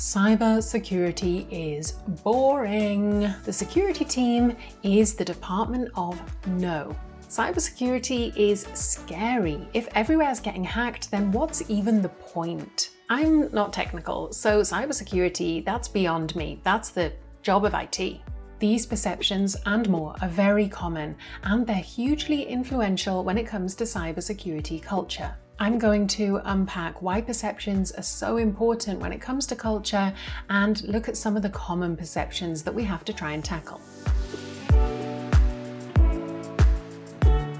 Cybersecurity is boring. The security team is the department of no. Cybersecurity is scary. If everywhere's getting hacked, then what's even the point? I'm not technical, so cybersecurity, that's beyond me. That's the job of IT. These perceptions and more are very common, and they're hugely influential when it comes to cybersecurity culture. I'm going to unpack why perceptions are so important when it comes to culture and look at some of the common perceptions that we have to try and tackle.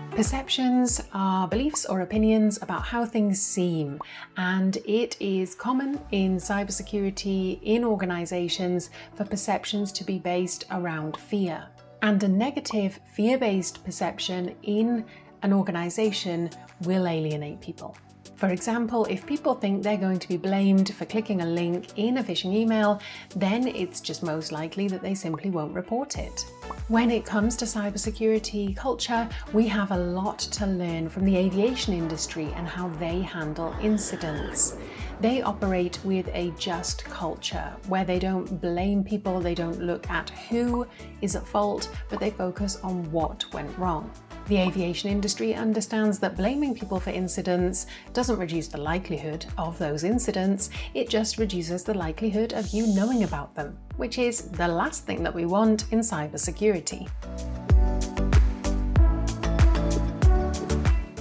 Perceptions are beliefs or opinions about how things seem, and it is common in cybersecurity in organizations for perceptions to be based around fear. And a negative fear-based perception in an organization will alienate people. For example, if people think they're going to be blamed for clicking a link in a phishing email, then it's just most likely that they simply won't report it. When it comes to cybersecurity culture, we have a lot to learn from the aviation industry and how they handle incidents. They operate with a just culture where they don't blame people, they don't look at who is at fault, but they focus on what went wrong. The aviation industry understands that blaming people for incidents doesn't reduce the likelihood of those incidents, it just reduces the likelihood of you knowing about them, which is the last thing that we want in cybersecurity.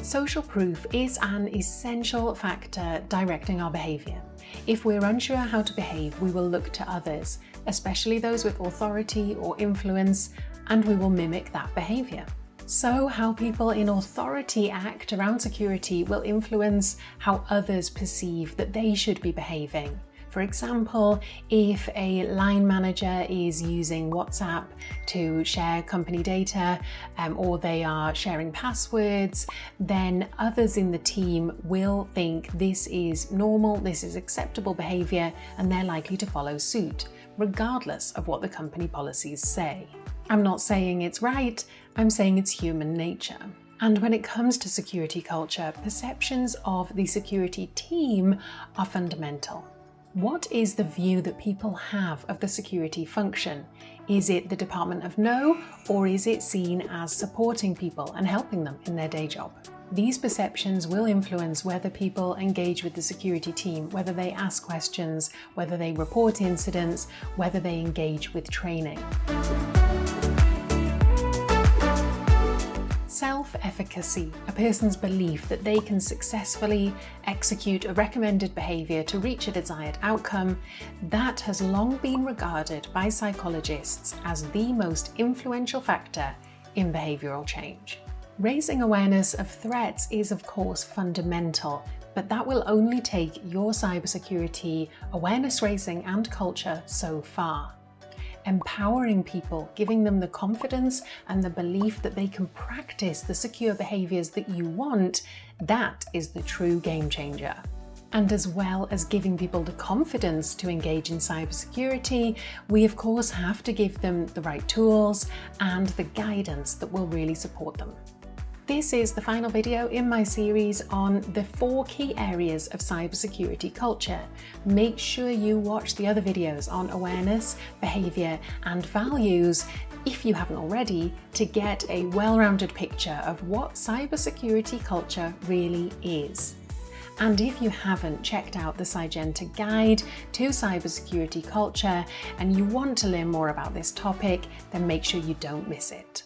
Social proof is an essential factor directing our behaviour. If we're unsure how to behave, we will look to others, especially those with authority or influence, and we will mimic that behaviour. So how people in authority act around security will influence how others perceive that they should be behaving. For example, if a line manager is using WhatsApp to share company data or they are sharing passwords, then others in the team will think this is normal, this is acceptable behaviour, and they're likely to follow suit, regardless of what the company policies say. I'm not saying it's right, I'm saying it's human nature. And when it comes to security culture, perceptions of the security team are fundamental. What is the view that people have of the security function? Is it the department of no, or is it seen as supporting people and helping them in their day job? These perceptions will influence whether people engage with the security team, whether they ask questions, whether they report incidents, whether they engage with training. Self-efficacy, a person's belief that they can successfully execute a recommended behaviour to reach a desired outcome, that has long been regarded by psychologists as the most influential factor in behavioural change. Raising awareness of threats is of course fundamental, but that will only take your cybersecurity awareness raising and culture so far. Empowering people, giving them the confidence and the belief that they can practice the secure behaviours that you want, that is the true game changer. And as well as giving people the confidence to engage in cybersecurity, we of course have to give them the right tools and the guidance that will really support them. This is the final video in my series on the 4 key areas of cybersecurity culture. Make sure you watch the other videos on awareness, behaviour and values if you haven't already, to get a well-rounded picture of what cybersecurity culture really is. And if you haven't checked out the Cygenta Guide to Cybersecurity Culture and you want to learn more about this topic, then make sure you don't miss it.